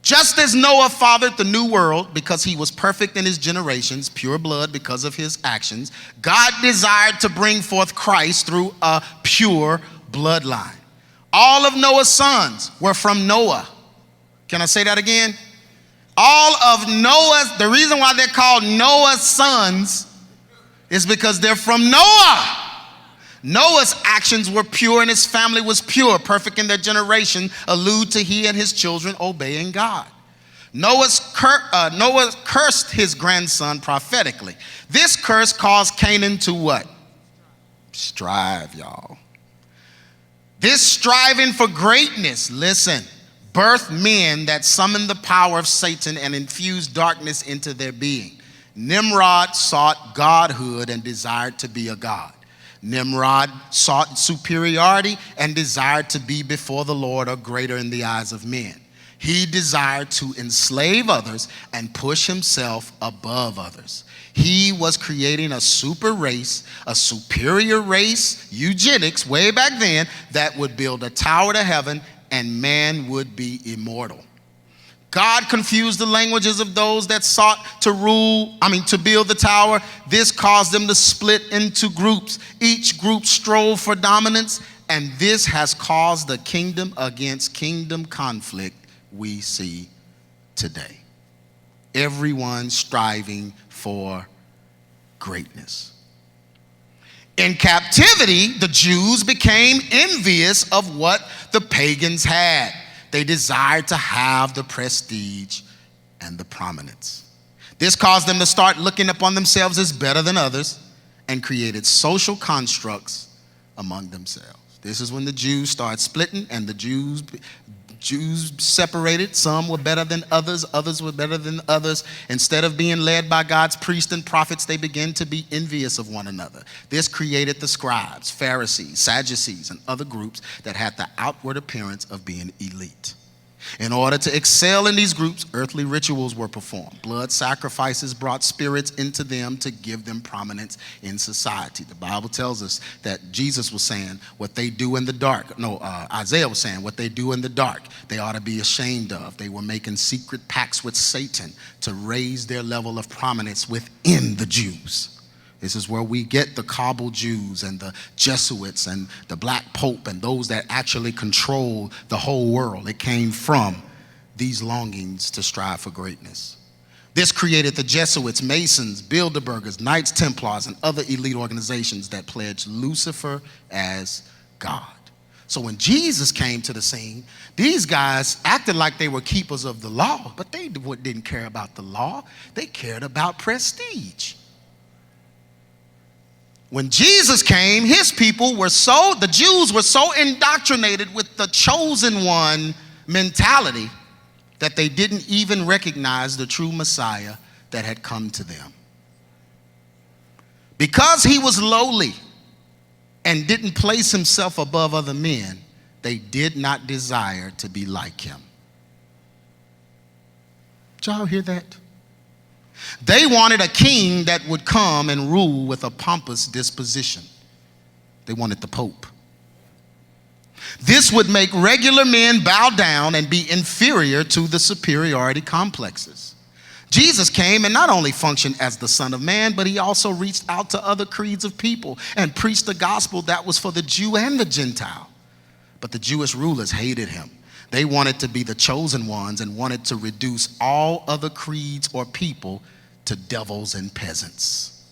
Just as Noah fathered the new world because he was perfect in his generations, pure blood because of his actions, God desired to bring forth Christ through a pure bloodline. All of Noah's sons were from Noah. Can I say that again? All of Noah's, the reason why they're called Noah's sons is because they're from Noah. Noah's actions were pure and his family was pure, perfect in their generation, allude to he and his children obeying God. Noah cursed his grandson prophetically. This curse caused Canaan to what? Strive, y'all. This striving for greatness, listen, birthed men that summoned the power of Satan and infused darkness into their being. Nimrod sought godhood and desired to be a god. Nimrod sought superiority and desired to be before the Lord or greater in the eyes of men. He desired to enslave others and push himself above others. He was creating a super race, a superior race, eugenics way back then, that would build a tower to heaven and man would be immortal. God confused the languages of those that sought to build the tower. This caused them to split into groups. Each group strove for dominance, and this has caused the kingdom against kingdom conflict we see today. Everyone striving for greatness. In captivity, the Jews became envious of what the pagans had. They desired to have the prestige and the prominence. This caused them to start looking upon themselves as better than others and created social constructs among themselves. This is when the Jews started splitting and the Jews separated. Some were better than others. Others were better than others. Instead of being led by God's priests and prophets, they began to be envious of one another. This created the scribes, Pharisees, Sadducees, and other groups that had the outward appearance of being elite. In order to excel in these groups, earthly rituals were performed. Blood sacrifices brought spirits into them to give them prominence in society. The Bible tells us that Jesus was saying what they do in the dark. Isaiah was saying what they do in the dark, they ought to be ashamed of. They were making secret pacts with Satan to raise their level of prominence within the Jews. This is where we get the Kabul Jews and the Jesuits and the Black Pope and those that actually control the whole world. It came from these longings to strive for greatness. This created the Jesuits, Masons, Bilderbergers, Knights Templars, and other elite organizations that pledged Lucifer as God. So when Jesus came to the scene, these guys acted like they were keepers of the law, but they didn't care about the law. They cared about prestige. When Jesus came, the Jews were so indoctrinated with the chosen one mentality that they didn't even recognize the true Messiah that had come to them. Because he was lowly and didn't place himself above other men, they did not desire to be like him. Did y'all hear that? They wanted a king that would come and rule with a pompous disposition. They wanted the Pope. This would make regular men bow down and be inferior to the superiority complexes. Jesus came and not only functioned as the Son of Man, but he also reached out to other creeds of people and preached the gospel that was for the Jew and the Gentile. But the Jewish rulers hated him. They wanted to be the chosen ones and wanted to reduce all other creeds or people to devils and peasants.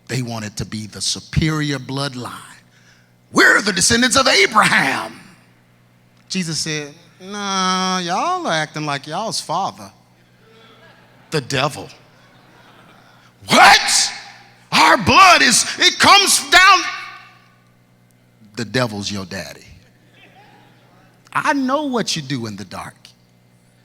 They wanted to be the superior bloodline. We're the descendants of Abraham. Jesus said, nah, y'all are acting like y'all's father, the devil. What? Our blood it comes down. The devil's your daddy. I know what you do in the dark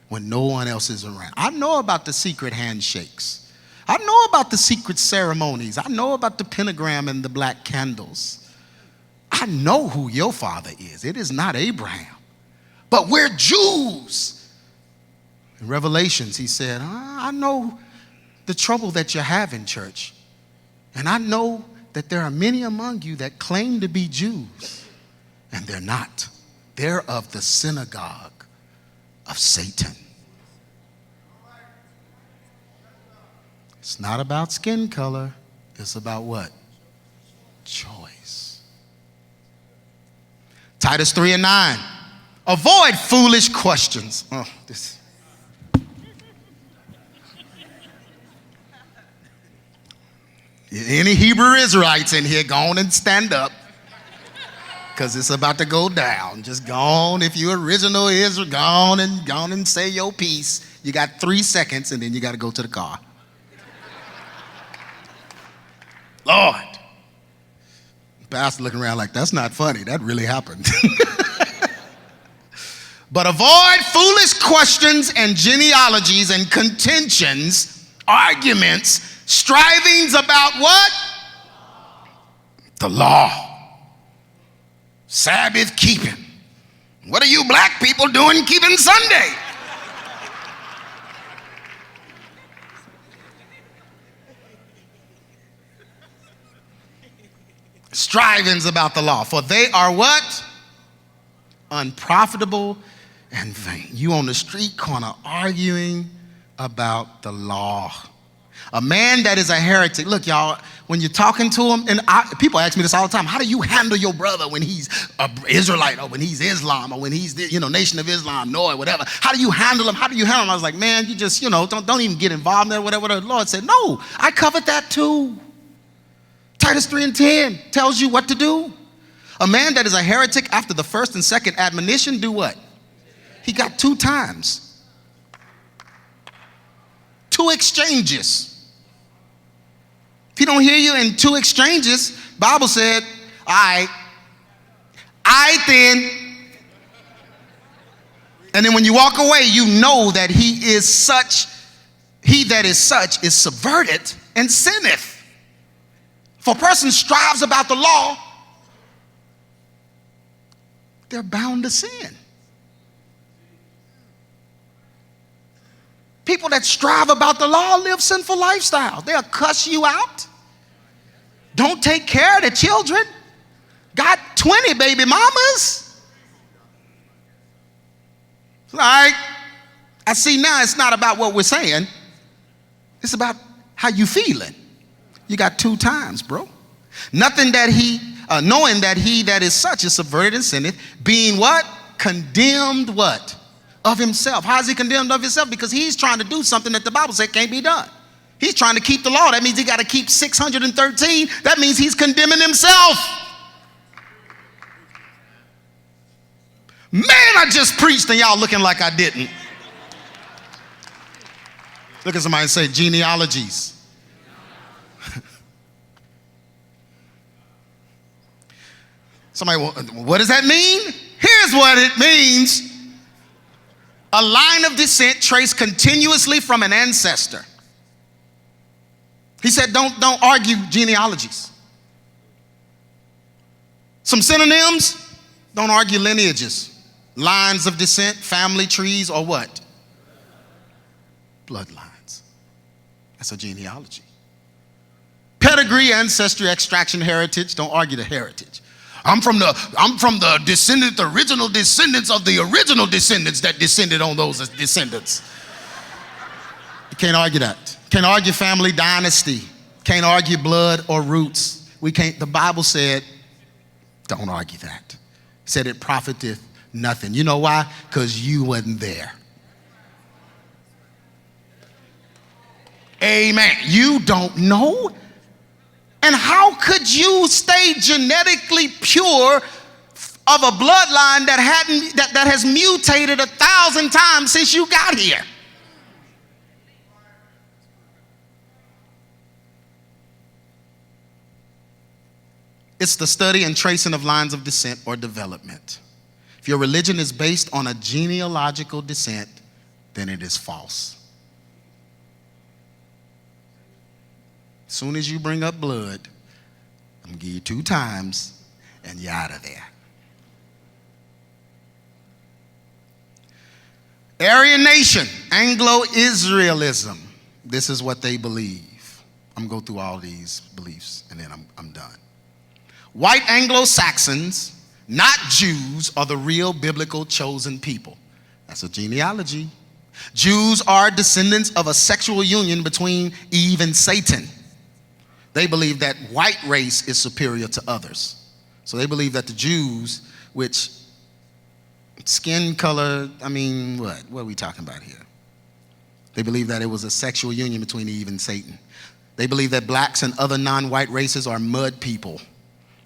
when no one else is around. I know about the secret handshakes. I know about the secret ceremonies. I know about the pentagram and the black candles. I know who your father is. It is not Abraham. But we're Jews. In Revelations, he said, I know the trouble that you have in church. And I know that there are many among you that claim to be Jews, and they're not. They're of the synagogue of Satan. It's not about skin color. It's about what? Choice. Titus 3:9. Avoid foolish questions. Oh, this. Any Hebrew Israelites in here, go on and stand up, because it's about to go down. Just go on. If you're original Israel, go on and say your piece. You got 3 seconds, and then you got to go to the car. Lord. Pastor looking around like, that's not funny. That really happened. But avoid foolish questions and genealogies and contentions, arguments, strivings about what? The law. Sabbath keeping. What are you black people doing keeping Sunday? Strivings about the law, for they are what? Unprofitable and vain. You on the street corner arguing about the law. A man that is a heretic. Look, y'all, when you're talking to him, and people ask me this all the time, how do you handle your brother when he's an Israelite or when he's Islam or when he's the, Nation of Islam, or whatever? How do you handle him? How do you handle him? I was like, man, you just, don't even get involved in that, whatever. The Lord said, no, I covered that too. Titus 3:10 tells you what to do. A man that is a heretic after the first and second admonition, do what? He got 2 times. 2 exchanges. If he don't hear you in 2 exchanges, Bible said, I then. And then when you walk away, you know that he that is such is subverted and sinneth. For a person strives about the law, they're bound to sin. People that strive about the law live sinful lifestyles. They'll cuss you out. Don't take care of the children. Got 20 baby mamas. All right. I see now it's not about what we're saying. It's about how you feeling. You got 2 times, bro. Nothing that knowing that he that is such is subverted and sinneth, being what? Condemned what? Of himself. How is he condemned of himself? Because he's trying to do something that the Bible said can't be done. He's trying to keep the law. That means he got to keep 613. That means he's condemning himself. Man, I just preached and y'all looking like I didn't. Look at somebody and say genealogies. Somebody, what does that mean? Here's what it means. A line of descent traced continuously from an ancestor. He said, don't argue genealogies. Some synonyms, don't argue lineages. Lines of descent, family trees, or what? Bloodlines. That's a genealogy. Pedigree, ancestry, extraction, heritage, don't argue the heritage. I'm from the descendant, the original descendants of the original descendants that descended on those descendants. You can't argue that. Can't argue family dynasty. Can't argue blood or roots. The Bible said, don't argue that. It said it profiteth nothing. You know why? Because you wasn't there. Amen. You don't know. And how could you stay genetically pure of a bloodline that has mutated 1,000 times since you got here? It's the study and tracing of lines of descent or development. If your religion is based on a genealogical descent, then it is false. As soon as you bring up blood, I'm going to give you 2 times and you're out of there. Aryan nation, Anglo-Israelism. This is what they believe. I'm going to go through all these beliefs and then I'm done. White Anglo-Saxons, not Jews, are the real biblical chosen people. That's a genealogy. Jews are descendants of a sexual union between Eve and Satan. They believe that white race is superior to others. So they believe that the Jews, which skin color, what are we talking about here? They believe that it was a sexual union between Eve and Satan. They believe that blacks and other non-white races are mud people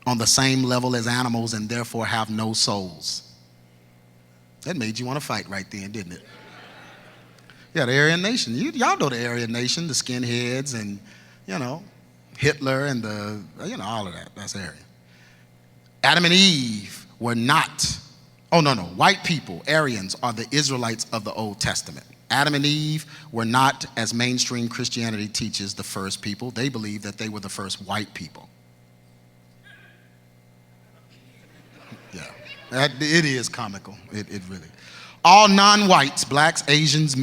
on the same level as animals and therefore have no souls. That made you want to fight right then, didn't it? Yeah, the Aryan Nation. Y'all know the Aryan Nation, the skinheads and, Hitler and all of that. That's Aryan. Adam and Eve were not, white people, Aryans, are the Israelites of the Old Testament. Adam and Eve were not, as mainstream Christianity teaches, the first people. They believe that they were the first white people. Yeah, it is comical. It really. All non-whites, blacks, Asians,